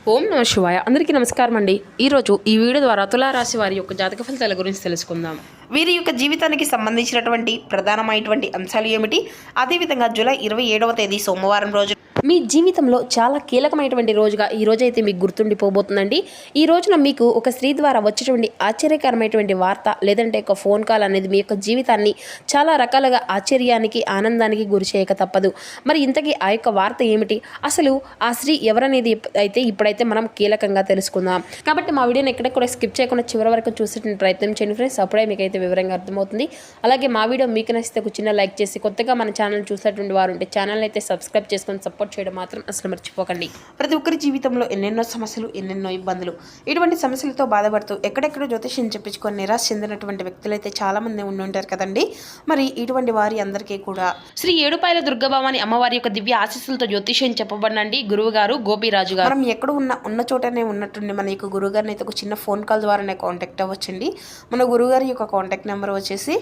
ఓం నమ శివాయ. అందరికీ నమస్కారం అండి. ఈరోజు ఈ వీడియో ద్వారా తులారాశి వారి యొక్క జాతక ఫలితాల గురించి తెలుసుకుందాం. వీరి యొక్క జీవితానికి సంబంధించినటువంటి ప్రధానమైనటువంటి అంశాలు ఏమిటి, అదేవిధంగా జూలై 27వ తేదీ సోమవారం రోజు మీ జీవితంలో చాలా కీలకమైనటువంటి రోజుగా ఈ రోజైతే మీకు గుర్తుండిపోబోతుందండి. ఈ రోజున మీకు ఒక స్త్రీ ద్వారా వచ్చేటువంటి ఆశ్చర్యకరమైనటువంటి వార్త లేదంటే ఒక ఫోన్ కాల్ అనేది మీ యొక్క జీవితాన్ని చాలా రకాలుగా ఆశ్చర్యానికి ఆనందానికి గురి చేయక తప్పదు. మరి ఇంతకీ ఆ యొక్క వార్త ఏమిటి, అసలు ఆ స్త్రీ ఎవరనేది అయితే ఇప్పుడైతే మనం కీలకంగా తెలుసుకుందాం. కాబట్టి మా వీడియోని ఎక్కడ కూడా స్కిప్ చేయకుండా చివరి వరకు చూసేటువంటి ప్రయత్నం చేయండి ఫ్రెండ్స్. అప్పుడే మీకైతే వివరంగా అర్థమవుతుంది. అలాగే మా వీడియో మీకు నచ్చితే ఒక చిన్న లైక్ చేసి కొత్తగా మన ఛానల్ చూసేటువంటి వారు ఉంటే ఛానల్ అయితే సబ్స్క్రైబ్ చేసుకొని సపోర్ట్ చేయడం మాత్రం అసలు మర్చిపోకండి. ప్రతి ఒక్కరి జీవితంలో ఎన్నెన్నో సమస్యలు, ఎన్నెన్నో ఇబ్బందులు, ఇటువంటి సమస్యలతో బాధపడుతూ ఎక్కడెక్కడో జ్యోతిష్యం చెప్పించుకొని నిరాశ చెందినటువంటి వ్యక్తులైతే చాలా మంది ఉండి ఉంటారు కదండి. మరి ఇటువంటి వారి అందరికీ కూడా శ్రీ ఏడుపాయల దుర్గభవాని అమ్మవారి యొక్క దివ్య ఆశీస్సులతో జ్యోతిష్యం చెప్పబడినండి గురువు గారు గోపిరాజు గారు. మనం ఎక్కడ ఉన్న చోటనే ఉన్నట్టుండి మన యొక్క గురువు గారిని అయితే ఒక చిన్న ఫోన్ కాల్ ద్వారానే కాంటాక్ట్ అవ్వచ్చండి. మన గురువుగారి యొక్క కాంటాక్ట్ నెంబర్ వచ్చేసి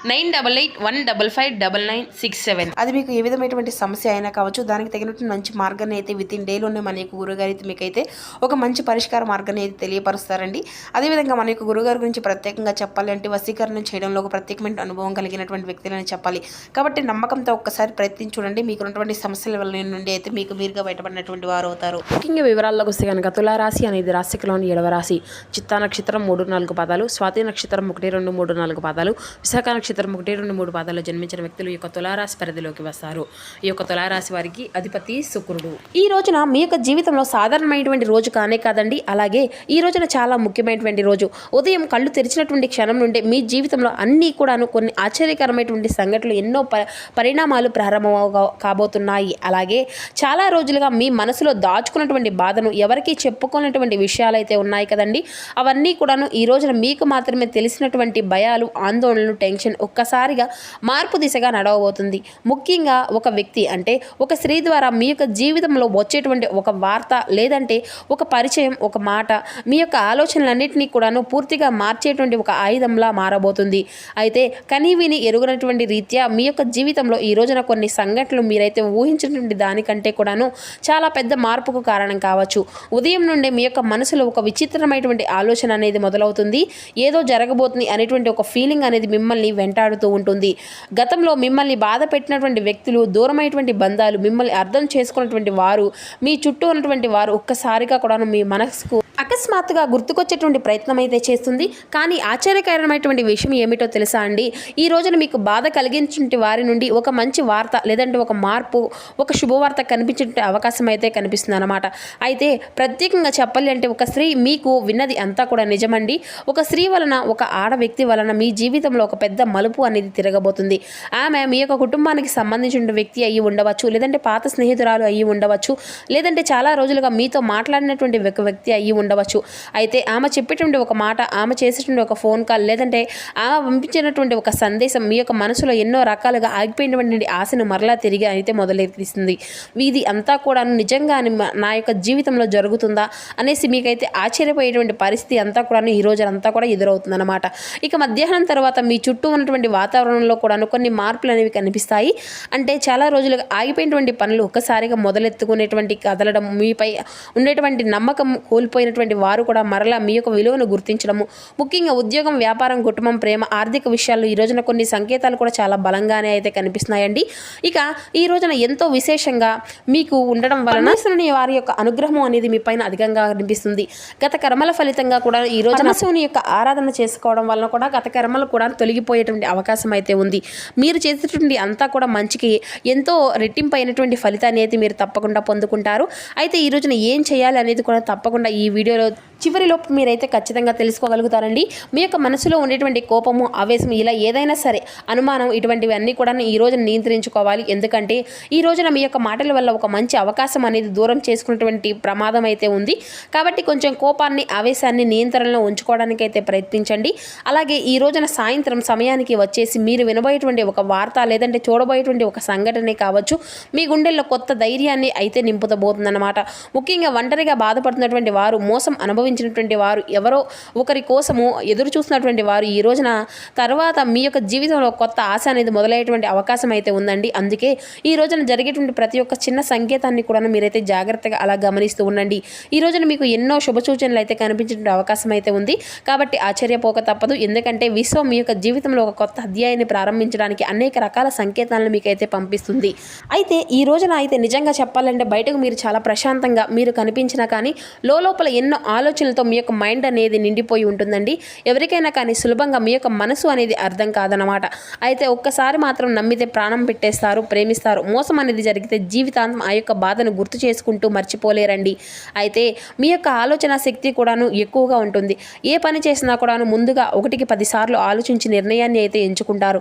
9881559967. అది మీకు ఏ విధమైనటువంటి సమస్య అయినా కావచ్చు, దానికి తగినట్టు మంచి మార్గాన్ని అయితే విత్ ఇన్ డేలోనే మన యొక్క గురుగారు అయితే మీకైతే ఒక మంచి పరిష్కార మార్గాన్ని అయితే తెలియపరుస్తారండి. అదేవిధంగా మన యొక్క గురుగారి గురించి ప్రత్యేకంగా చెప్పాలి అంటే వశీకరణ చేయడంలో ఒక ప్రత్యేకమైన అనుభవం కలిగినటువంటి వ్యక్తులని చెప్పాలి. కాబట్టి నమ్మకంతో ఒక్కసారి ప్రయత్నించి చూడండి. మీకు ఉన్నటువంటి సమస్యల వల్ల నుండి అయితే మీకు మీరుగా బయటపడినటువంటి వారు అవుతారు. ముఖ్యంగా వివరాల్లోకి వస్తే కనుక తులారాశి అనేది రాశిలోని 7వ రాశి. చిత్తా నక్షత్రం 3-4 పాదాలు, స్వాతి నక్షత్రం 1-2-3-4 పాదాలు, విశాఖ నక్షత్రం 1-2-3 పాదాల్లో జన్మించిన వ్యక్తులు ఈ యొక్క తులారాశి పరిధిలోకి వస్తారు. ఈ యొక్క తులారాశి వారికి అధిపతి శుక్రుడు. ఈ రోజున మీ యొక్క జీవితంలో సాధారణమైనటువంటి రోజు కానే కాదండి, అలాగే ఈ రోజున చాలా ముఖ్యమైనటువంటి రోజు. ఉదయం కళ్ళు తెరిచినటువంటి క్షణం నుండి మీ జీవితంలో అన్నీ కూడాను కొన్ని ఆశ్చర్యకరమైనటువంటి సంఘటనలు, ఎన్నో పరిణామాలు ప్రారంభం కాబోతున్నాయి. అలాగే చాలా రోజులుగా మీ మనసులో దాచుకున్నటువంటి బాధను ఎవరికి చెప్పుకున్నటువంటి విషయాలు అయితే ఉన్నాయి కదండి, అవన్నీ కూడాను ఈ రోజున మీకు మాత్రమే తెలిసినటువంటి భయాలు, ఆందోళనలు, టెన్షన్ ఒక్కసారిగా మార్పు దిశగా నడవబోతుంది. ముఖ్యంగా ఒక వ్యక్తి అంటే ఒక స్త్రీ ద్వారా మీ యొక్క జీవితంలో వచ్చేటువంటి ఒక వార్త లేదంటే ఒక పరిచయం, ఒక మాట మీ యొక్క ఆలోచనలన్నింటినీ కూడాను పూర్తిగా మార్చేటువంటి ఒక ఆయుధంలా మారబోతుంది. అయితే కనీవిని ఎరుగనటువంటి రీత్యా మీ యొక్క జీవితంలో ఈ రోజున కొన్ని సంఘటనలు మీరైతే ఊహించినటువంటి దానికంటే కూడాను చాలా పెద్ద మార్పుకు కారణం కావచ్చు. ఉదయం నుండి మీ యొక్క మనసులో ఒక విచిత్రమైనటువంటి ఆలోచన అనేది మొదలవుతుంది. ఏదో జరగబోతుంది అనేటువంటి ఒక ఫీలింగ్ అనేది మిమ్మల్ని వెంటాడుతూ ఉంటుంది. గతంలో మిమ్మల్ని బాధ పెట్టినటువంటి వ్యక్తులు, దూరమైనటువంటి బంధాలు, మిమ్మల్ని అర్థం చేసుకున్నటువంటి వారు, మీ చుట్టూ ఉన్నటువంటి వారు ఒక్కసారిగా కూడా మీ మనసుకు అకస్మాత్తుగా గుర్తుకొచ్చేటువంటి ప్రయత్నం అయితే చేస్తుంది. కానీ ఆశ్చర్యకరమైనటువంటి విషయం ఏమిటో తెలుసా అండి, ఈ రోజున మీకు బాధ కలిగించిన వారి నుండి ఒక మంచి వార్త లేదంటే ఒక మార్పు, ఒక శుభవార్త కనిపించే అవకాశం అయితే కనిపిస్తుంది అన్నమాట. అయితే ప్రత్యేకంగా చెప్పాలి అంటే ఒక స్త్రీ మీకు విన్నది అంతా కూడా నిజమండి. ఒక స్త్రీ వలన, ఒక ఆడ వ్యక్తి వలన మీ జీవితంలో ఒక పెద్ద మలుపు అనేది తిరగబోతుంది. ఆమె మీ యొక్క కుటుంబానికి సంబంధించిన వ్యక్తి అయ్యి ఉండవచ్చు, లేదంటే పాత స్నేహితురాలు అయ్యి ఉండవచ్చు, లేదంటే చాలా రోజులుగా మీతో మాట్లాడినటువంటి ఒక వ్యక్తి అయ్యి ఉండవచ్చు. అయితే ఆమె చెప్పేటువంటి ఒక మాట, ఆమె చేసేటువంటి ఒక ఫోన్ కాల్, లేదంటే ఆమె పంపించినటువంటి ఒక సందేశం మీ యొక్క మనసులో ఎన్నో రకాలుగా ఆగిపోయినటువంటి ఆశను మరలా తిరిగి అయితే మొదలెత్తిస్తుంది. ఇది అంతా కూడా నిజంగా నా యొక్క జీవితంలో జరుగుతుందా అనేసి మీకైతే ఆశ్చర్యపోయేటువంటి పరిస్థితి అంతా కూడా ఈ రోజు అంతా కూడా ఎదురవుతుంది అన్నమాట. ఇక మధ్యాహ్నం తర్వాత మీ చుట్టూ ఉన్నటువంటి వాతావరణంలో కూడా కొన్ని మార్పులు అనేవి కనిపిస్తాయి. అంటే చాలా రోజులుగా ఆగిపోయినటువంటి పనులు ఒక్కసారిగా మొదలెత్తుకునేటువంటి కదలడం, మీపై ఉండేటువంటి నమ్మకం కోల్పోయినటువంటి వారు కూడా మరలా మీ యొక్క విలువను గుర్తించడము, ముఖ్యంగా ఉద్యోగం, వ్యాపారం, కుటుంబం, ప్రేమ, ఆర్థిక విషయాల్లో ఈ రోజున కొన్ని సంకేతాలు కూడా చాలా బలంగానే అయితే కనిపిస్తున్నాయండి. ఇక ఈ రోజున ఎంతో విశేషంగా మీకు ఉండడం వలన వారి యొక్క అనుగ్రహం అనేది మీ పైన అధికంగా కనిపిస్తుంది. గత కర్మల ఫలితంగా కూడా ఈ రోజున శివుని యొక్క ఆరాధన చేసుకోవడం వలన కూడా గత కర్మలు కూడా తొలగిపోయేటువంటి అవకాశం అయితే ఉంది. మీరు చేసేటువంటి అంతా కూడా మంచికి ఎంతో రెట్టింపు అయినటువంటి ఫలితాన్ని అయితే మీరు తప్పకుండా పొందుకుంటారు. అయితే ఈ రోజున ఏం చేయాలి అనేది కూడా తప్పకుండా ఈ వీడియోలో చివరిలోపు మీరైతే ఖచ్చితంగా తెలుసుకోగలుగుతారండి. మీ యొక్క మనసులో ఉండేటువంటి కోపము, ఆవేశం, ఇలా ఏదైనా సరే అనుమానం, ఇటువంటివి అన్నీ కూడా ఈ రోజున నియంత్రించుకోవాలి. ఎందుకంటే ఈ రోజున మీ యొక్క మాటల వల్ల ఒక మంచి అవకాశం అనేది దూరం చేసుకున్నటువంటి ప్రమాదం అయితే ఉంది. కాబట్టి కొంచెం కోపాన్ని, ఆవేశాన్ని నియంత్రణలో ఉంచుకోవడానికి అయితే ప్రయత్నించండి. అలాగే ఈ రోజున సాయంత్రం సమయానికి వచ్చేసి మీరు వినబోయేటువంటి ఒక వార్త లేదంటే చూడబోయేటువంటి ఒక సంఘటనే కావచ్చు మీ గుండెల్లో కొత్త ధైర్యాన్ని అయితే నింపుతబోతుందన్నమాట. ముఖ్యంగా ఒంటరిగా బాధపడుతున్నటువంటి వారు, మోసం అనుభవించే అనుభవించినటువంటి వారు, ఎవరో ఒకరి కోసము ఎదురు చూసినటువంటి వారు ఈ రోజున తర్వాత మీ యొక్క జీవితంలో కొత్త ఆశ అనేది మొదలయ్యేటువంటి అవకాశం అయితే ఉందండి. అందుకే ఈ రోజున జరిగేటువంటి ప్రతి ఒక్క చిన్న సంకేతాన్ని కూడా మీరైతే జాగ్రత్తగా అలా గమనిస్తూ ఉండండి. ఈ రోజున మీకు ఎన్నో శుభ సూచనలు అయితే కనిపించే అవకాశం అయితే ఉంది. కాబట్టి ఆశ్చర్యపోక తప్పదు. ఎందుకంటే విశ్వం మీ యొక్క జీవితంలో ఒక కొత్త అధ్యాయాన్ని ప్రారంభించడానికి అనేక రకాల సంకేతాలను మీకైతే పంపిస్తుంది. అయితే ఈ రోజున అయితే నిజంగా చెప్పాలంటే బయటకు మీరు చాలా ప్రశాంతంగా మీరు కనిపించినా కానీ లోపల ఎన్నో ఆలోచనలతో మీ యొక్క మైండ్ అనేది నిండిపోయి ఉంటుందండి. ఎవరికైనా కానీ సులభంగా మీ యొక్క మనసు అనేది అర్థం కాదనమాట. అయితే ఒక్కసారి మాత్రం నమ్మితే ప్రాణం పెట్టేస్తారు, ప్రేమిస్తారు. మోసం అనేది జరిగితే జీవితాంతం ఆ యొక్క బాధను గుర్తు చేసుకుంటూ మర్చిపోలేరండి. అయితే మీ యొక్క ఆలోచన శక్తి కూడాను ఎక్కువగా ఉంటుంది. ఏ పని చేసినా కూడాను ముందుగా 1కి 10 సార్లు ఆలోచించి నిర్ణయాన్ని అయితే ఎంచుకుంటారు.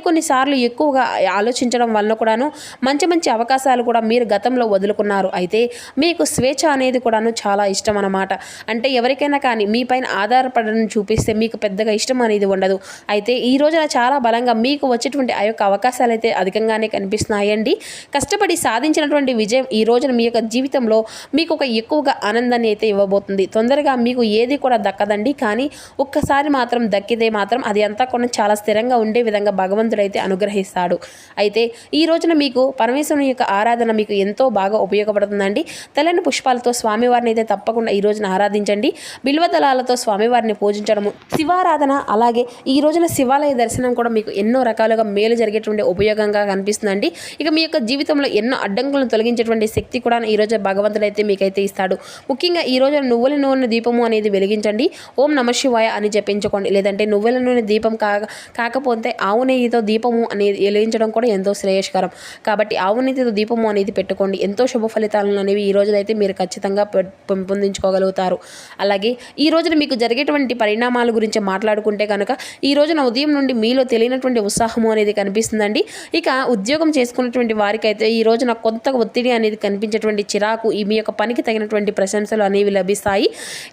కొన్నిసార్లు ఎక్కువగా ఆలోచించడం వల్ల కూడాను మంచి అవకాశాలు కూడా మీరు గతంలో వదులుకున్నారు. అయితే మీకు స్వేచ్ఛ అనేది కూడాను చాలా ఇష్టం అన్నమాట. అంటే ఎవరికైనా కానీ మీ పైన ఆధారపడడం చూపిస్తే మీకు పెద్దగా ఇష్టం అనేది ఉండదు. అయితే ఈ రోజున చాలా బలంగా మీకు వచ్చేటువంటి ఆ యొక్క అవకాశాలు అయితే అధికంగానే కనిపిస్తున్నాయండి. కష్టపడి సాధించినటువంటి విజయం ఈ రోజున మీ యొక్క జీవితంలో మీకు ఒక ఎక్కువగా ఆనందాన్ని అయితే ఇవ్వబోతుంది. తొందరగా మీకు ఏది కూడా దక్కదండి. కానీ ఒక్కసారి మాత్రం దక్కితే మాత్రం అది అంతా కూడా చాలా స్థిరంగా ఉండే విధంగా భగవంతుడైతే అనుగ్రహిస్తాడు. అయితే ఈ రోజున మీకు పరమేశ్వరుని యొక్క ఆరాధన మీకు ఎంతో బాగా ఉపయోగపడుతుందండి. తెల్లని పుష్పాలతో స్వామివారిని అయితే తప్పకుండా ఈ రోజున ఆరాధించండి. బిల్వదళాలతో స్వామివారిని పూజించడము, శివారాధన, అలాగే ఈ రోజున శివాలయ దర్శనం కూడా మీకు ఎన్నో రకాలుగా మేలు జరిగేటువంటి ఉపయోగంగా కనిపిస్తుందండి. ఇక మీ యొక్క జీవితంలో ఎన్నో అడ్డంకులను తొలగించేటువంటి శక్తి కూడా ఈ రోజు భగవంతుడైతే మీకైతే ఇస్తాడు. ముఖ్యంగా ఈ రోజున నువ్వుల నూనె దీపము అనేది వెలిగించండి. ఓం నమ శివాయ అని జపించుకోండి. లేదంటే నువ్వుల నూనె దీపం కాకపోతే ఆవు నెయ్యితో దీపము అనేది వెలిగించడం కూడా ఎంతో శ్రేయస్కరం. కాబట్టి ఆవు నెయ్యితో దీపము అనేది పెట్టుకోండి. ఎంతో శుభ ఫలితాలను అనేవి ఈ రోజునైతే మీరు ఖచ్చితంగా పెంపొందించుకోగలుగుతారు. అలాగే ఈ రోజున మీకు జరిగేటువంటి పరిణామాల గురించి మాట్లాడుకుంటే కనుక ఈ రోజున ఉదయం నుండి మీలో తెలియనటువంటి ఉత్సాహము అనేది కనిపిస్తుందండి. ఇక ఉద్యోగం చేసుకున్నటువంటి వారికైతే ఈ రోజున కొంత ఒత్తిడి అనేది కనిపించేటువంటి చిరాకు, మీ యొక్క పనికి తగినటువంటి ప్రశంసలు అనేవి లభిస్తాయి.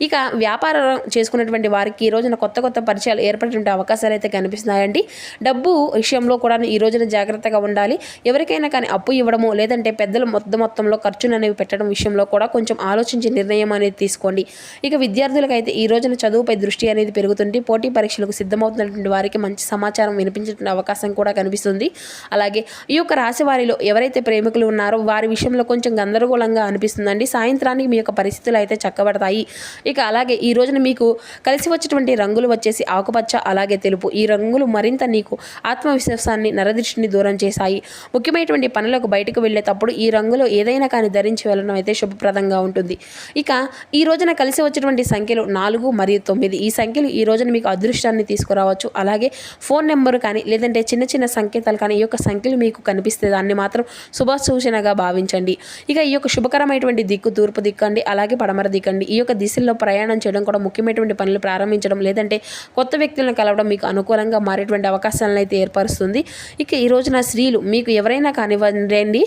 ఇక వ్యాపారం చేసుకున్నటువంటి వారికి ఈ రోజున కొత్త పరిచయాలు ఏర్పడేటువంటి అవకాశాలు అయితే కనిపిస్తున్నాయండి. డబ్బు విషయంలో కూడా ఈ రోజున జాగ్రత్తగా ఉండాలి. ఎవరికైనా కానీ అప్పు ఇవ్వడము, లేదంటే పెద్దలు మొత్తంలో ఖర్చులు అనేవి పెట్టడం విషయంలో కూడా కొంచెం ఆలోచించి నిర్ణయం అనేది తీసుకోండి. ఇక విద్యార్థులకైతే ఈ రోజున చదువుపై దృష్టి అనేది పెరుగుతుంది. పోటీ పరీక్షలకు సిద్ధమవుతున్నటువంటి వారికి మంచి సమాచారం వినిపించేటువంటి అవకాశం కూడా కనిపిస్తుంది. అలాగే ఈ యొక్క రాశి వారిలో ఎవరైతే ప్రేమికులు ఉన్నారో వారి విషయంలో కొంచెం గందరగోళంగా అనిపిస్తుందండి. సాయంత్రానికి మీ యొక్క పరిస్థితులు అయితే చక్కబడతాయి. ఇక అలాగే ఈ రోజున మీకు కలిసి వచ్చేటువంటి రంగులు వచ్చేసి ఆకుపచ్చ, అలాగే తెలుపు. ఈ రంగులు మరింత నీకు ఆత్మవిశ్వాసాన్ని, నరదృష్టిని దూరం చేశాయి. ముఖ్యమైనటువంటి పనులకు బయటకు వెళ్ళేటప్పుడు ఈ రంగులో ఏదైనా కానీ ధరించి వెళ్ళడం అయితే శుభప్రదంగా ఉంటుంది. ఇక ఈ రోజున కలిసి వచ్చేటువంటి సంఖ్యలు 4 మరియు 9. ఈ సంఖ్యలు ఈ రోజున మీకు అదృష్టాన్ని తీసుకురావచ్చు. అలాగే ఫోన్ నెంబరు కానీ లేదంటే చిన్న సంకేతాలు కానీ ఈ యొక్క సంఖ్యలు మీకు కనిపిస్తే దాన్ని మాత్రం శుభ సూచనగా భావించండి. ఇక ఈ యొక్క శుభకరమైనటువంటి దిక్కు తూర్పు దిక్కు అండి, అలాగే పడమర దిక్కండి. ఈ యొక్క దిశల్లో ప్రయాణం చేయడం కూడా ముఖ్యమైనటువంటి పనులు ప్రారంభించడం, లేదంటే కొత్త వ్యక్తులను కలవడం మీకు అనుకూలంగా మారేటువంటి అవకాశాలను అయితే ఏర్పరుస్తుంది. ఇక ఈ రోజున స్త్రీలు మీకు ఎవరైనా కానివ్వండి,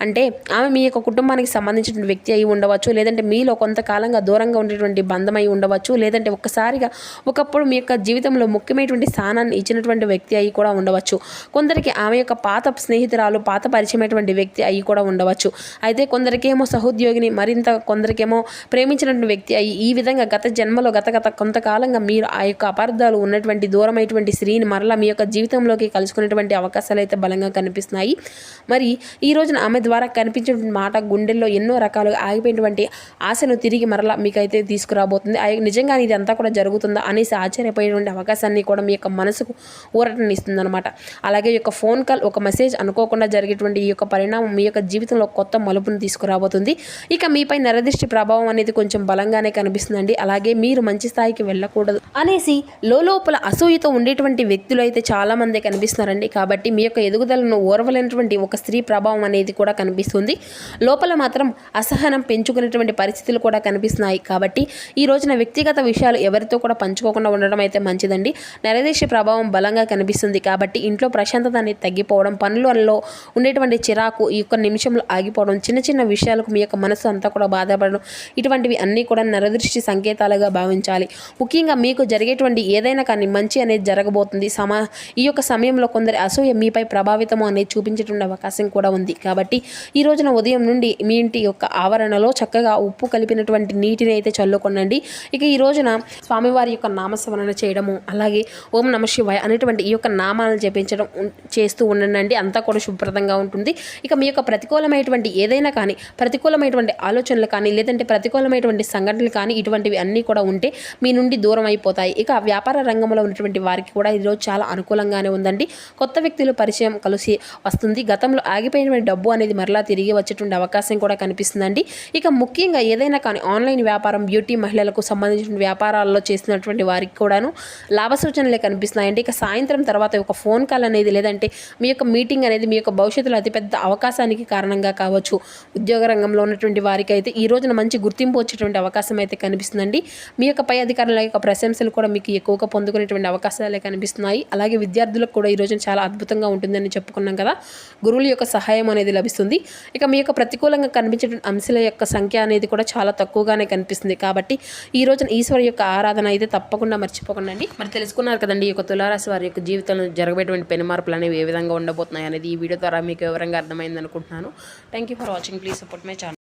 అంటే ఆమె మీ యొక్క కుటుంబానికి సంబంధించిన వ్యక్తి అయి ఉండవచ్చు, లేదంటే మీలో కొంతకాలంగా దూరంగా ఉండేటువంటి బంధమై ఉండవచ్చు, లేదంటే ఒక్కసారిగా ఒకప్పుడు మీ యొక్క జీవితంలో ముఖ్యమైనటువంటి స్థానాన్ని ఇచ్చినటువంటి వ్యక్తి అయి కూడా ఉండవచ్చు. కొందరికి ఆమె యొక్క పాత స్నేహితురాలు, పాత పరిచయమైనటువంటి వ్యక్తి అయి కూడా ఉండవచ్చు. అయితే కొందరికేమో సహోద్యోగిని, మరింత కొందరికేమో ప్రేమించినటువంటి వ్యక్తి అయి, ఈ విధంగా గత జన్మలో గత కొంతకాలంగా మీరు ఆ యొక్క అపార్థాలు ఉన్నటువంటి దూరమైనటువంటి స్త్రీని మరలా మీ యొక్క జీవితంలోకి కలుసుకునేటువంటి అవకాశాలు అయితే బలంగా కనిపిస్తున్నాయి. మరి ఈ రోజున ఆమె ద్వారా కనిపించేటువంటి మాట గుండెల్లో ఎన్నో రకాలుగా ఆగిపోయినటువంటి ఆశను తిరిగి మరలా మీకైతే తీసుకురాబోతుంది. నిజంగా ఇది అంతా కూడా జరుగుతుందా అనేసి ఆశ్చర్యపోయేటువంటి అవకాశాన్ని కూడా మీ యొక్క మనసుకు ఊరటనిస్తుంది అనమాట. అలాగే ఈ యొక్క ఫోన్ కాల్, ఒక మెసేజ్ అనుకోకుండా జరిగేటువంటి ఈ యొక్క పరిణామం మీ యొక్క జీవితంలో కొత్త మలుపును తీసుకురాబోతుంది. ఇక మీపై నరదృష్టి ప్రభావం అనేది కొంచెం బలంగానే కనిపిస్తుందండి. అలాగే మీరు మంచి స్థాయికి వెళ్ళకూడదు అనేసి లోపల అసూయతో ఉండేటువంటి వ్యక్తులు అయితే చాలా మంది కనిపిస్తున్నారండి. కాబట్టి మీ యొక్క ఎదుగుదలను ఓర్వలేనటువంటి ఒక స్త్రీ ప్రభావం అనేది కూడా కనిపిస్తుంది. లోపల మాత్రం అసహనం పెంచుకునేటువంటి పరిస్థితులు కూడా కనిపిస్తున్నాయి. కాబట్టి ఈ రోజున వ్యక్తిగత విషయాలు ఎవరితో కూడా పంచుకోకుండా ఉండడం అయితే మంచిదండి. నరదృష్టి ప్రభావం బలంగా కనిపిస్తుంది. కాబట్టి ఇంట్లో ప్రశాంతత అనేది తగ్గిపోవడం, పనులలో ఉండేటువంటి చిరాకు ఈ యొక్క నిమిషంలో ఆగిపోవడం, చిన్న విషయాలకు మీ యొక్క మనసు అంతా కూడా బాధపడడం, ఇటువంటివి అన్నీ కూడా నరదృష్టి సంకేతాలుగా భావించాలి. ముఖ్యంగా మీకు జరిగేటువంటి ఏదైనా కానీ మంచి అనేది జరగబోతుంది. ఈ యొక్క సమయంలో కొందరి అసూయ మీపై ప్రభావితం అనేది చూపించేటువంటి అవకాశం కూడా ఉంది. కాబట్టి ఈ రోజున ఉదయం నుండి మీ ఇంటి యొక్క ఆవరణలో చక్కగా ఉప్పు కలిపినటువంటి నీటిని అయితే అవకాశాల్లో కొనండి. ఇక ఈ రోజున స్వామివారి యొక్క నామస్మరణ చేయడము, అలాగే ఓం నమ శివాయ అనేటువంటి ఈ యొక్క నామాలను జపించడం చేస్తూ ఉండండి. అంతా కూడా శుభ్రతంగా ఉంటుంది. ఇక మీ యొక్క ప్రతికూలమైనటువంటి ఏదైనా కానీ, ప్రతికూలమైనటువంటి ఆలోచనలు కానీ, లేదంటే ప్రతికూలమైనటువంటి సంఘటనలు కానీ, ఇటువంటివి అన్నీ కూడా ఉంటే మీ నుండి దూరం అయిపోతాయి. ఇక వ్యాపార రంగంలో ఉన్నటువంటి వారికి కూడా ఈరోజు చాలా అనుకూలంగానే ఉందండి. కొత్త వ్యక్తులు పరిచయం కలిసి వస్తుంది. గతంలో ఆగిపోయినటువంటి డబ్బు అనేది మరలా తిరిగి వచ్చేటువంటి అవకాశం కూడా కనిపిస్తుందండి. ఇక ముఖ్యంగా ఏదైనా కానీ ఆన్లైన్ వ్యాపారం, బ్యూటీ మహిళలకు సంబంధించిన వ్యాపారాల్లో చేసినటువంటి వారికి కూడాను లాభ సూచనలే కనిపిస్తున్నాయండి. ఇక సాయంత్రం తర్వాత ఒక ఫోన్ కాల్ అనేది, లేదంటే మీ యొక్క మీటింగ్ అనేది మీ యొక్క భవిష్యత్తులో అతిపెద్ద అవకాశానికి కారణంగా కావచ్చు. ఉద్యోగ రంగంలో ఉన్నటువంటి వారికి అయితే ఈ రోజున మంచి గుర్తింపు వచ్చేటువంటి అవకాశం అయితే కనిపిస్తుందండి. మీ యొక్క పై అధికారుల యొక్క ప్రశంసలు కూడా మీకు ఎక్కువగా పొందుకునేటువంటి అవకాశాలే కనిపిస్తున్నాయి. అలాగే విద్యార్థులకు కూడా ఈ రోజున చాలా అద్భుతంగా ఉంటుందని చెప్పుకున్నాం కదా. గురువుల యొక్క సహాయం అనేది లభిస్తుంది. ఇక మీ యొక్క ప్రతికూలంగా కనిపించే అంశాల యొక్క సంఖ్య అనేది కూడా చాలా తక్కువగానే కనిపిస్తుంది. కాబట్టి ఈ రోజున ఈశ్వరు యొక్క ఆరాధన అయితే తప్పకుండా మర్చిపోకండి. మరి తెలుసుకున్నారు కదండి, ఈ యొక్క తులారాశి వారి యొక్క జీవితంలో జరగబోయేటువంటి పెను మార్పులు అనేవి ఏ విధంగా ఉండబోతున్నాయి అనేది ఈ వీడియో ద్వారా మీకు వివరంగా అర్థమైంది అనుకుంటున్నాను. Thank you for watching. Please support my channel.